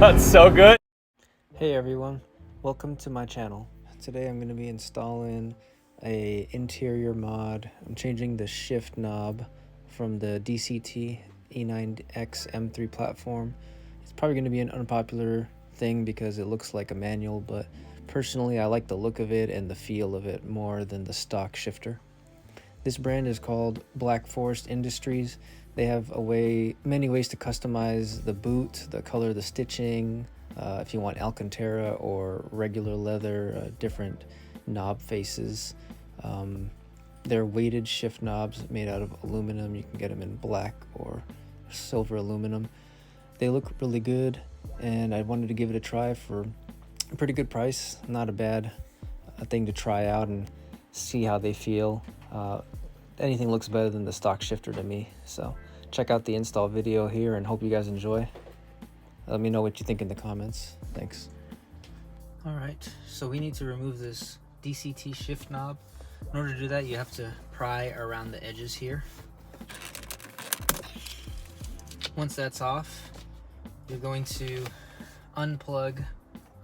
That's so good. Hey everyone, welcome to my channel. Today I'm going to be installing a interior mod. I'm changing the shift knob from the DCT E90X M3 platform. It's probably going to be an unpopular thing because it looks like a manual, but personally I like the look of it and the feel of it more than the stock shifter. This brand is called Black Forest Industries. They have many ways to customize the boot, the color, the stitching, if you want Alcantera or regular leather, different knob faces. They're weighted shift knobs made out of aluminum. You can get them in black or silver aluminum. They look really good, and I wanted to give it a try for a pretty good price. Not a bad thing to try out and see how they feel. Anything looks better than the stock shifter to me. So check out the install video here and hope you guys enjoy. Let me know what you think in the comments. Thanks. All right, so we need to remove this DCT shift knob. In order to do that, you have to pry around the edges here. Once that's off, you're going to unplug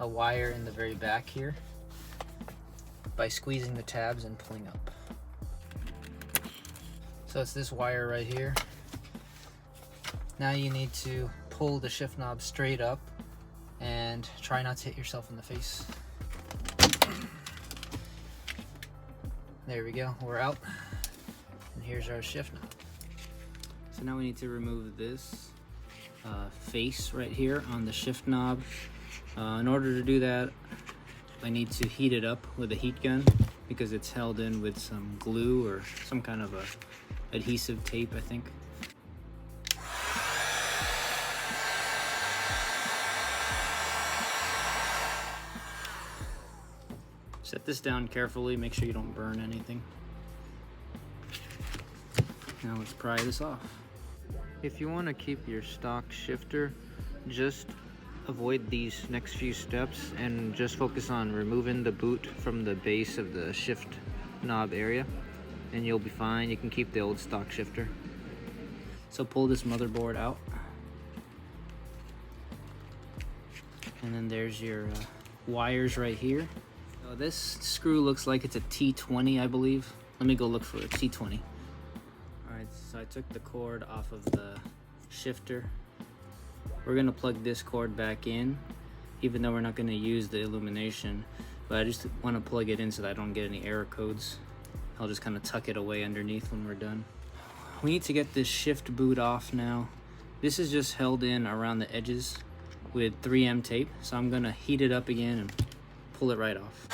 a wire in the very back here by squeezing the tabs and pulling up. So it's this wire right here. Now you need to pull the shift knob straight up and try not to hit yourself in the face. There we go, we're out. And here's our shift knob. So now we need to remove this face right here on the shift knob. In order to do that, I need to heat it up with a heat gun because it's held in with some glue or some kind of a adhesive tape, I think. Set this down carefully, make sure you don't burn anything. Now let's pry this off. If you want to keep your stock shifter, just avoid these next few steps and just focus on removing the boot from the base of the shift knob area, and you'll be fine. You can keep the old stock shifter. So pull this motherboard out, and then there's your wires right here. So this screw looks like it's a T20, I believe. Let me go look for a T20. Alright, so I took the cord off of the shifter. We're gonna plug this cord back in, even though we're not gonna use the illumination, but I just wanna plug it in so that I don't get any error codes. I'll just kind of tuck it away underneath when we're done. We need to get this shift boot off now. This is just held in around the edges with 3M tape, so I'm gonna heat it up again and pull it right off.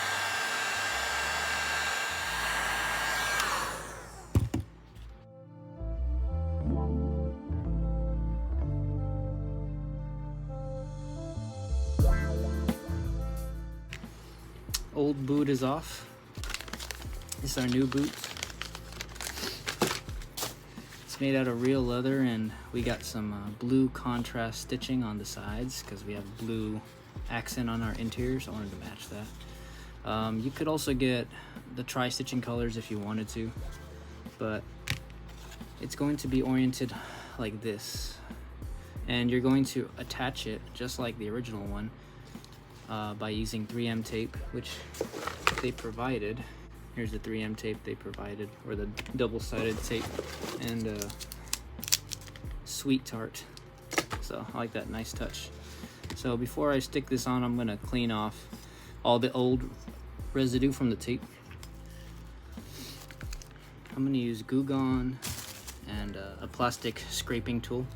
Old boot is off. This is our new boot. It's made out of real leather, and we got some blue contrast stitching on the sides because we have blue accent on our interior, so I wanted to match that. You could also get the tri-stitching colors if you wanted to, but it's going to be oriented like this, and you're going to attach it just like the original one by using 3M tape, which they provided. Here's the 3M tape they provided, or the double-sided tape, and Sweet Tart. So I like that, nice touch. So before I stick this on, I'm gonna clean off all the old residue from the tape. I'm gonna use Goo Gone and a plastic scraping tool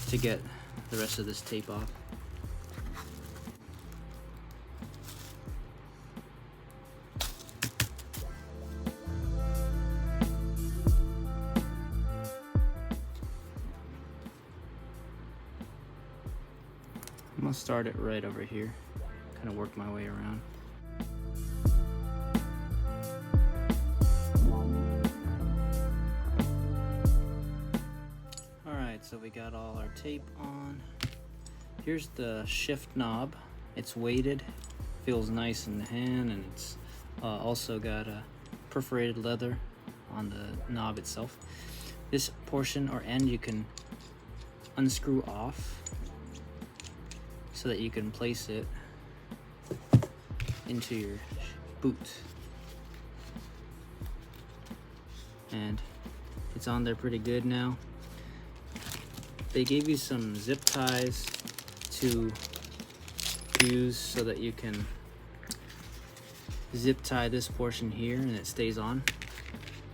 to get the rest of this tape off. I'm gonna start it right over here, kind of work my way around. Alright, so we got all our tape on. Here's the shift knob. It's weighted, feels nice in the hand, and it's also got a perforated leather on the knob itself. This portion or end you can unscrew off. so that you can place it into your boot. And it's on there pretty good now. They gave you some zip ties to use so that you can zip tie this portion here and it stays on.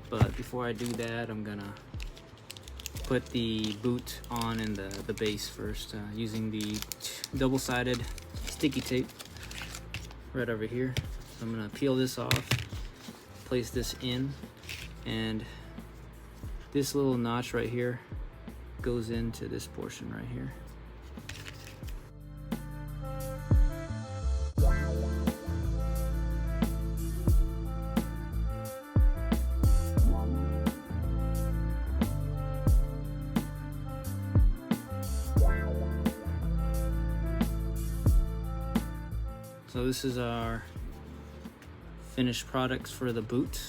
But before I do that, I'm gonna put the boot on in the base first, using the double-sided sticky tape right over here. So I'm gonna peel this off, place this in, and this little notch right here goes into this portion right here. So this is our finished products for the boot.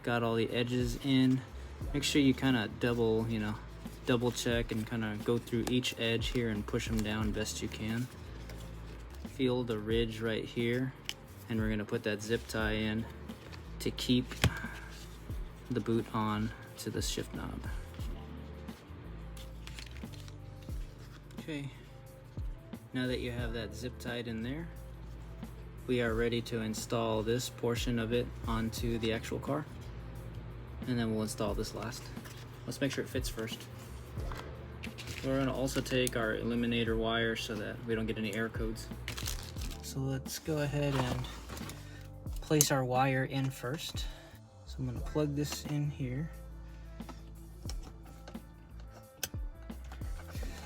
Got all the edges in. Make sure you kind of double check and kind of go through each edge here and push them down best you can. Feel the ridge right here, and we're gonna put that zip tie in to keep the boot on to the shift knob. Okay, now that you have that zip tied in there, we are ready to install this portion of it onto the actual car, and then we'll install this last. Let's make sure it fits first. We're going to also take our illuminator wire so that we don't get any error codes. So let's go ahead and place our wire in first. So I'm going to plug this in here.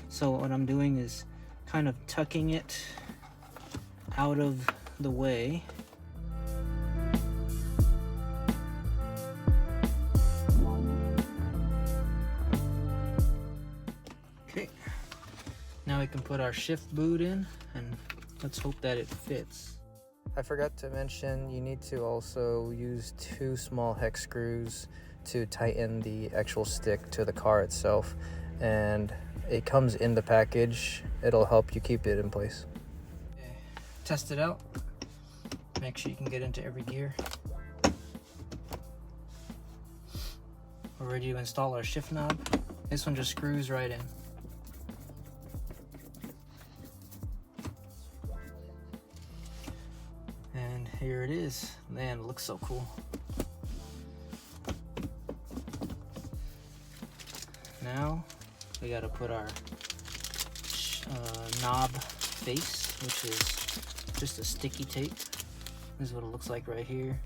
So what I'm doing is kind of tucking it out of the way. Okay, now we can put our shift boot in, and let's hope that it fits. I forgot to mention, you need to also use 2 small hex screws to tighten the actual stick to the car itself, and it comes in the package. It'll help you keep it in place. Okay. Test it out. Make sure you can get into every gear. We're ready to install our shift knob. This one just screws right in. And here it is. Man, it looks so cool. Now we gotta put our knob face, which is just a sticky tape. This is what it looks like right here.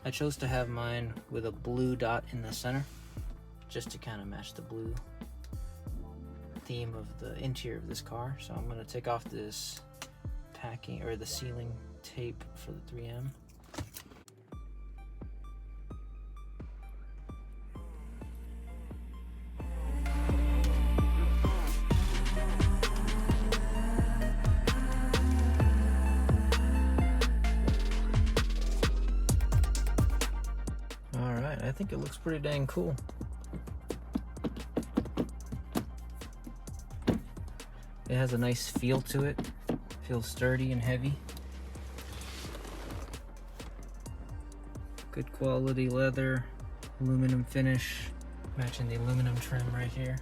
I chose to have mine with a blue dot in the center, just to kind of match the blue theme of the interior of this car. So I'm going to take off this packing or the sealing tape for the 3M. I think it looks pretty dang cool. It has a nice feel to it. Feels sturdy and heavy. Good quality leather, aluminum finish, matching the aluminum trim right here.